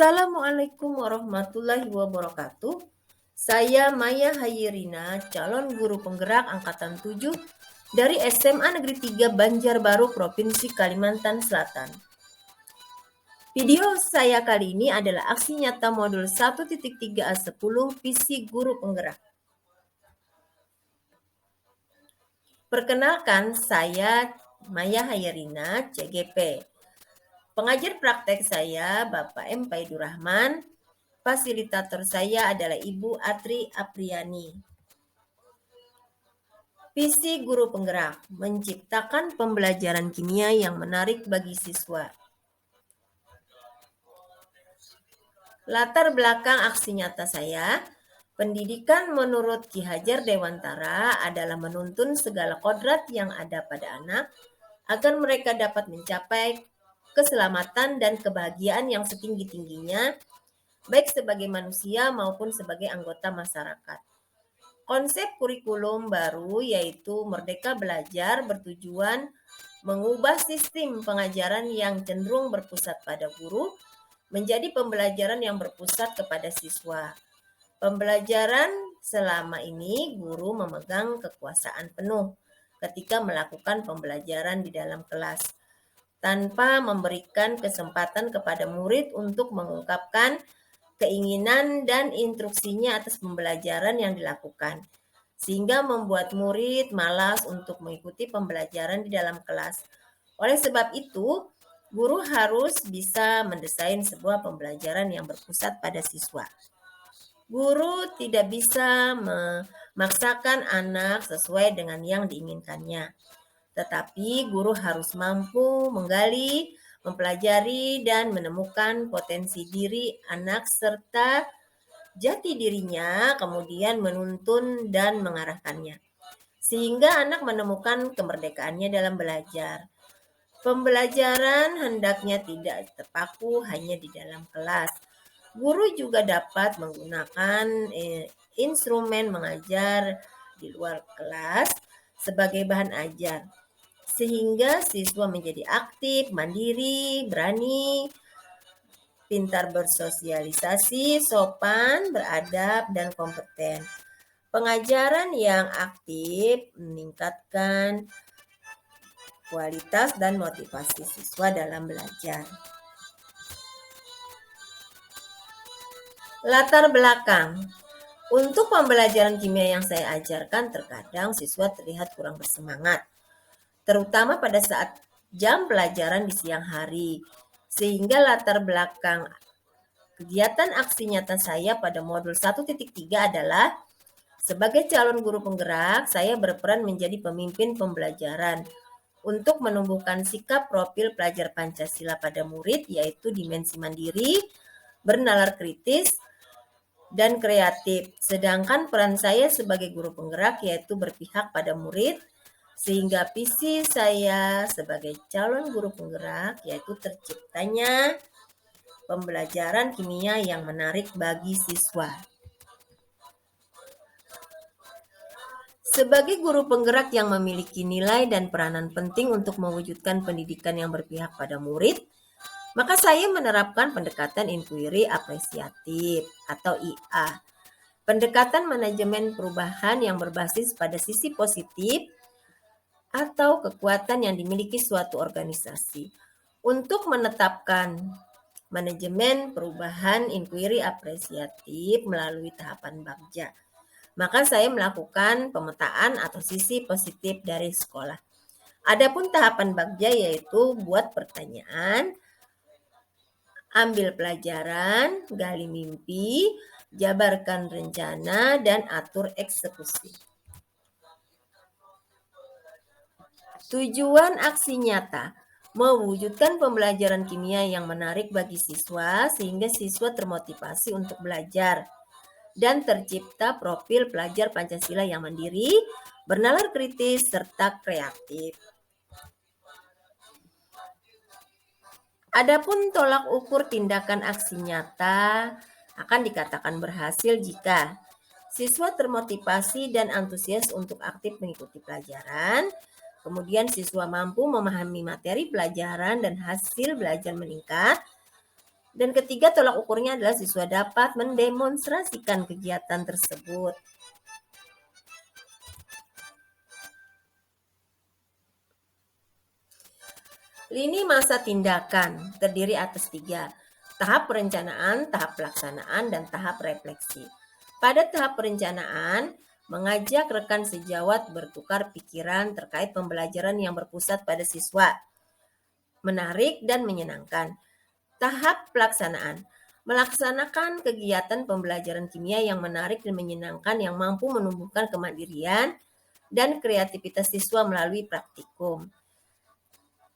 Assalamualaikum warahmatullahi wabarakatuh. Saya Maya Hayirina, calon guru penggerak angkatan 7 dari SMA Negeri 3 Banjarbaru, Provinsi Kalimantan Selatan. Video saya kali ini adalah aksi nyata modul 1.3A10 visi guru penggerak. Perkenalkan, saya Maya Hayirina, CGP. Pengajar praktek saya Bapak M. Paidur Rahman. Fasilitator saya adalah Ibu Atri Apriani. Visi guru penggerak, menciptakan pembelajaran kimia yang menarik bagi siswa. Latar belakang aksi nyata saya, pendidikan menurut Ki Hajar Dewantara adalah menuntun segala kodrat yang ada pada anak agar mereka dapat mencapai keselamatan dan kebahagiaan yang setinggi-tingginya, baik sebagai manusia maupun sebagai anggota masyarakat. Konsep kurikulum baru yaitu Merdeka Belajar bertujuan mengubah sistem pengajaran yang cenderung berpusat pada guru menjadi pembelajaran yang berpusat kepada siswa. Pembelajaran selama ini guru memegang kekuasaan penuh ketika melakukan pembelajaran di dalam kelas, tanpa memberikan kesempatan kepada murid untuk mengungkapkan keinginan dan instruksinya atas pembelajaran yang dilakukan, sehingga membuat murid malas untuk mengikuti pembelajaran di dalam kelas. Oleh sebab itu, guru harus bisa mendesain sebuah pembelajaran yang berpusat pada siswa. Guru tidak bisa memaksakan anak sesuai dengan yang diinginkannya, tetapi guru harus mampu menggali, mempelajari, dan menemukan potensi diri anak serta jati dirinya, kemudian menuntun dan mengarahkannya, sehingga anak menemukan kemerdekaannya dalam belajar. Pembelajaran hendaknya tidak terpaku hanya di dalam kelas. Guru juga dapat menggunakan instrumen mengajar di luar kelas sebagai bahan ajar, sehingga siswa menjadi aktif, mandiri, berani, pintar bersosialisasi, sopan, beradab, dan kompeten. Pengajaran yang aktif meningkatkan kualitas dan motivasi siswa dalam belajar. Latar belakang. Untuk pembelajaran kimia yang saya ajarkan, terkadang siswa terlihat kurang bersemangat, terutama pada saat jam pelajaran di siang hari. Sehingga latar belakang kegiatan aksi nyata saya pada modul 1.3 adalah sebagai calon guru penggerak, saya berperan menjadi pemimpin pembelajaran untuk menumbuhkan sikap profil pelajar Pancasila pada murid, yaitu dimensi mandiri, bernalar kritis, dan kreatif. Sedangkan peran saya sebagai guru penggerak yaitu berpihak pada murid, sehingga visi saya sebagai calon guru penggerak yaitu terciptanya pembelajaran kimia yang menarik bagi siswa. Sebagai guru penggerak yang memiliki nilai dan peranan penting untuk mewujudkan pendidikan yang berpihak pada murid, maka saya menerapkan pendekatan inquiry apresiatif atau IA. Pendekatan manajemen perubahan yang berbasis pada sisi positif atau kekuatan yang dimiliki suatu organisasi untuk menetapkan manajemen perubahan inquiry apresiatif melalui tahapan bagja. Maka saya melakukan pemetaan atau sisi positif dari sekolah. Adapun tahapan bagja yaitu buat pertanyaan, ambil pelajaran, gali mimpi, jabarkan rencana, dan atur eksekusi. Tujuan aksi nyata, mewujudkan pembelajaran kimia yang menarik bagi siswa sehingga siswa termotivasi untuk belajar dan tercipta profil pelajar Pancasila yang mandiri, bernalar kritis, serta kreatif. Adapun tolak ukur tindakan aksi nyata akan dikatakan berhasil jika siswa termotivasi dan antusias untuk aktif mengikuti pelajaran, kemudian siswa mampu memahami materi pelajaran dan hasil belajar meningkat, Dan ketiga, tolak ukurnya adalah siswa dapat mendemonstrasikan kegiatan tersebut. Lini masa tindakan terdiri atas 3, tahap perencanaan, tahap pelaksanaan, dan tahap refleksi. Pada tahap perencanaan, mengajak rekan sejawat bertukar pikiran terkait pembelajaran yang berpusat pada siswa, menarik dan menyenangkan. Tahap pelaksanaan, melaksanakan kegiatan pembelajaran kimia yang menarik dan menyenangkan yang mampu menumbuhkan kemandirian dan kreativitas siswa melalui praktikum.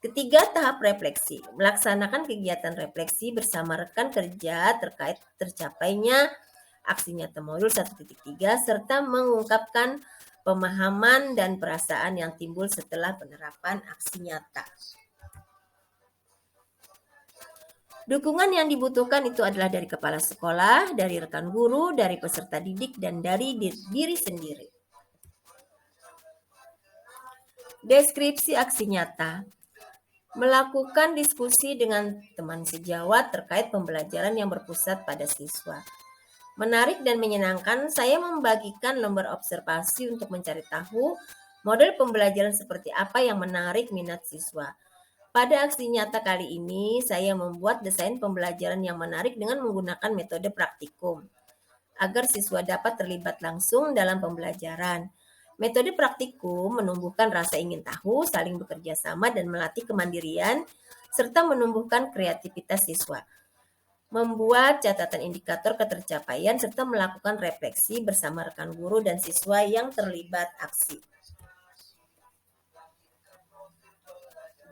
Ketiga, tahap refleksi, melaksanakan kegiatan refleksi bersama rekan kerja terkait tercapainya aksi nyata modul 1.3 serta mengungkapkan pemahaman dan perasaan yang timbul setelah penerapan aksi nyata. Dukungan yang dibutuhkan itu adalah dari kepala sekolah, dari rekan guru, dari peserta didik, dan dari diri sendiri. Deskripsi aksi nyata. Melakukan diskusi dengan teman sejawat terkait pembelajaran yang berpusat pada siswa. Menarik dan menyenangkan, saya membagikan lembar observasi untuk mencari tahu model pembelajaran seperti apa yang menarik minat siswa. Pada aksi nyata kali ini, saya membuat desain pembelajaran yang menarik dengan menggunakan metode praktikum, agar siswa dapat terlibat langsung dalam pembelajaran. Metode praktikum menumbuhkan rasa ingin tahu, saling bekerja sama, dan melatih kemandirian, serta menumbuhkan kreativitas siswa. Membuat catatan indikator ketercapaian, serta melakukan refleksi bersama rekan guru dan siswa yang terlibat aksi.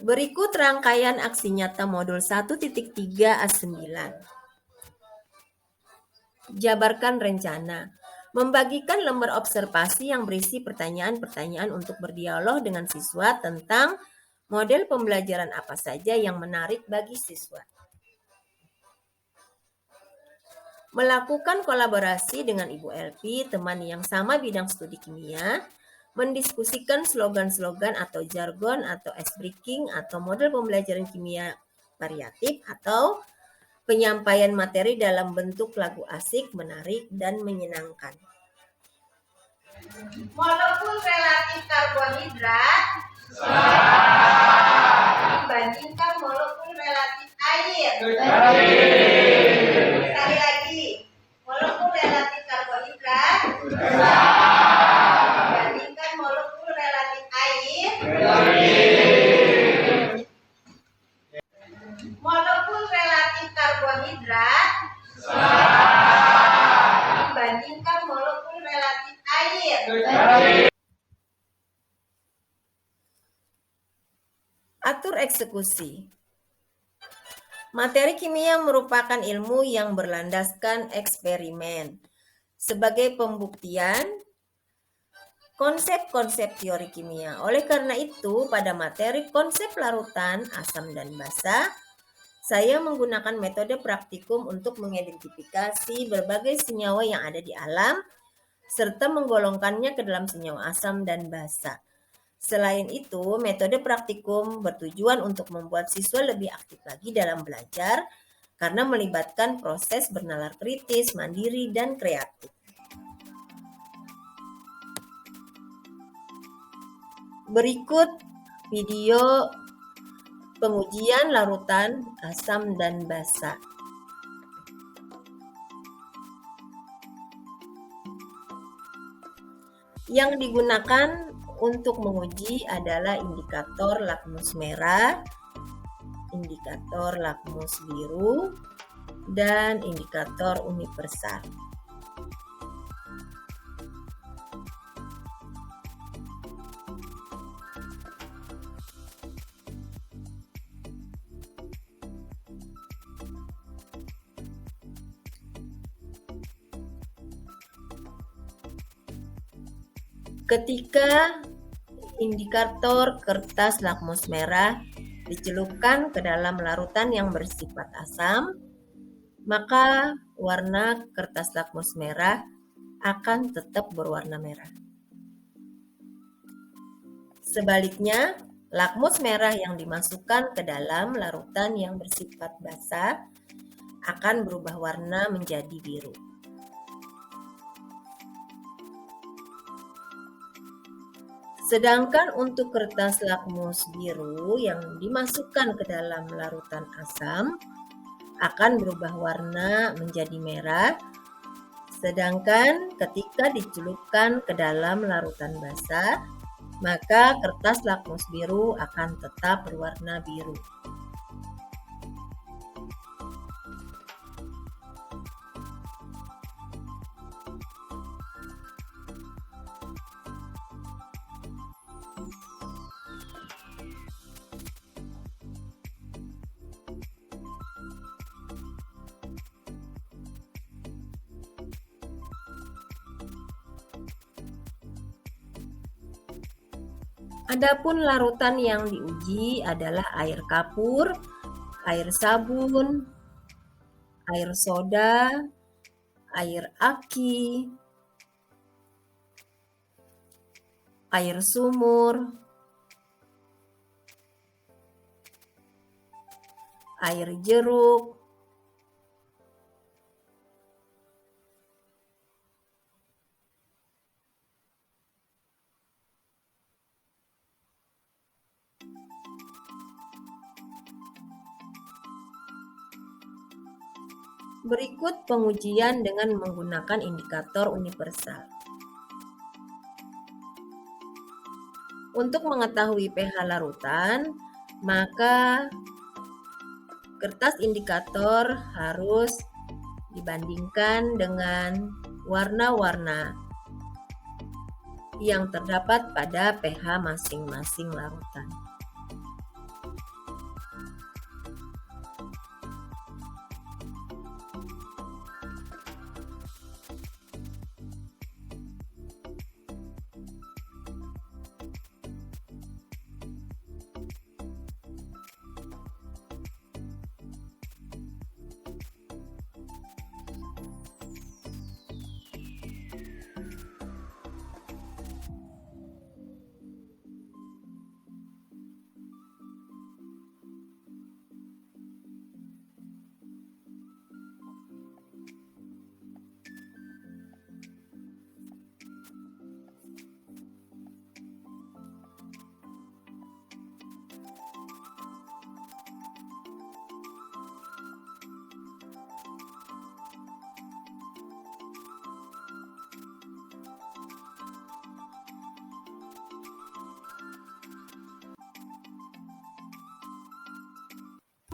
Berikut rangkaian aksi nyata modul 1.3 A9. Jabarkan rencana. Membagikan lembar observasi yang berisi pertanyaan-pertanyaan untuk berdialog dengan siswa tentang model pembelajaran apa saja yang menarik bagi siswa. Melakukan kolaborasi dengan Ibu Elvi, teman yang sama bidang studi kimia, mendiskusikan slogan-slogan atau jargon atau ice breaking atau model pembelajaran kimia variatif atau penyampaian materi dalam bentuk lagu asik, menarik, dan menyenangkan. Molekul relatif karbohidrat dibandingkan molekul relatif air. Sekali lagi, molekul relatif karbohidrat dibandingkan molekul relatif air. Molekul relatif karbohidrat dibandingkan molekul relatif air. Atur eksekusi. Materi kimia merupakan ilmu yang berlandaskan eksperimen. Sebagai pembuktian konsep-konsep teori kimia. Oleh karena itu, pada materi konsep larutan, asam dan basa, saya menggunakan metode praktikum untuk mengidentifikasi berbagai senyawa yang ada di alam, serta menggolongkannya ke dalam senyawa asam dan basa. Selain itu, metode praktikum bertujuan untuk membuat siswa lebih aktif lagi dalam belajar, karena melibatkan proses bernalar kritis, mandiri, dan kreatif. Berikut video pengujian larutan asam dan basa. Yang digunakan untuk menguji adalah indikator lakmus merah, indikator lakmus biru, dan indikator universal. Ketika indikator kertas lakmus merah dicelupkan ke dalam larutan yang bersifat asam, maka warna kertas lakmus merah akan tetap berwarna merah. Sebaliknya, lakmus merah yang dimasukkan ke dalam larutan yang bersifat basa akan berubah warna menjadi biru. Sedangkan untuk kertas lakmus biru yang dimasukkan ke dalam larutan asam akan berubah warna menjadi merah, sedangkan ketika dicelupkan ke dalam larutan basah, maka kertas lakmus biru akan tetap berwarna biru. Adapun larutan yang diuji adalah air kapur, air sabun, air soda, air aki, air sumur, air jeruk, berikut pengujian dengan menggunakan indikator universal. Untuk mengetahui pH larutan, maka kertas indikator harus dibandingkan dengan warna-warna yang terdapat pada pH masing-masing larutan.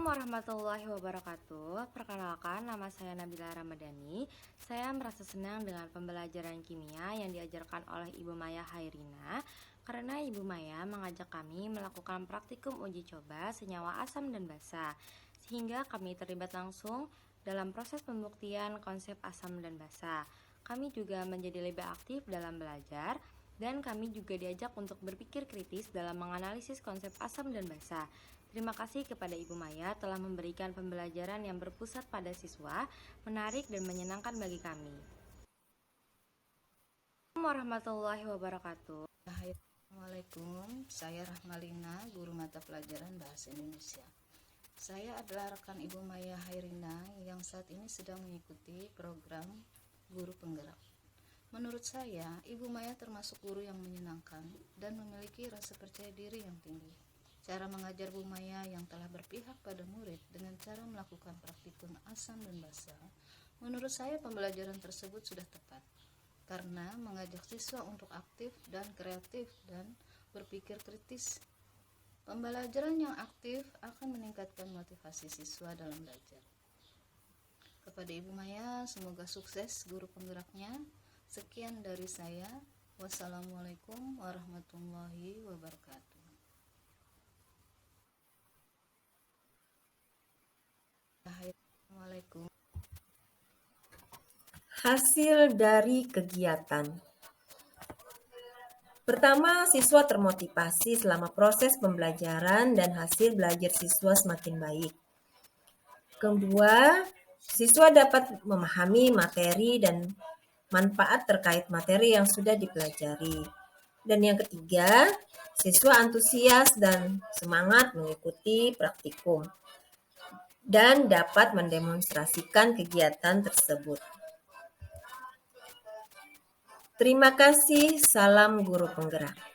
Warahmatullahi wabarakatuh. Perkenalkan, nama saya Nabila Ramadhani. Saya merasa senang dengan pembelajaran kimia yang diajarkan oleh Ibu Maya Hairina karena Ibu Maya mengajak kami melakukan praktikum uji coba senyawa asam dan basa, sehingga kami terlibat langsung dalam proses pembuktian konsep asam dan basa. Kami juga menjadi lebih aktif dalam belajar, dan kami juga diajak untuk berpikir kritis dalam menganalisis konsep asam dan basa. Terima kasih kepada Ibu Maya telah memberikan pembelajaran yang berpusat pada siswa, menarik dan menyenangkan bagi kami. Assalamualaikum warahmatullahi wabarakatuh. Assalamualaikum, saya Rahmalina, guru mata pelajaran Bahasa Indonesia. Saya adalah rekan Ibu Maya Hairina yang saat ini sedang mengikuti program Guru Penggerak. Menurut saya, Ibu Maya termasuk guru yang menyenangkan dan memiliki rasa percaya diri yang tinggi. Cara mengajar Bu Maya yang telah berpihak pada murid dengan cara melakukan praktikum asam dan basa, menurut saya pembelajaran tersebut sudah tepat, karena mengajak siswa untuk aktif dan kreatif dan berpikir kritis. Pembelajaran yang aktif akan meningkatkan motivasi siswa dalam belajar. Kepada Ibu Maya, semoga sukses guru penggeraknya. Sekian dari saya. Wassalamualaikum warahmatullahi wabarakatuh. Assalamualaikum. Hasil dari kegiatan. Pertama, siswa termotivasi selama proses pembelajaran dan hasil belajar siswa semakin baik. Kedua, siswa dapat memahami materi dan manfaat terkait materi yang sudah dipelajari. Dan yang ketiga, siswa antusias dan semangat mengikuti praktikum. dan dapat mendemonstrasikan kegiatan tersebut. Terima kasih, salam guru penggerak.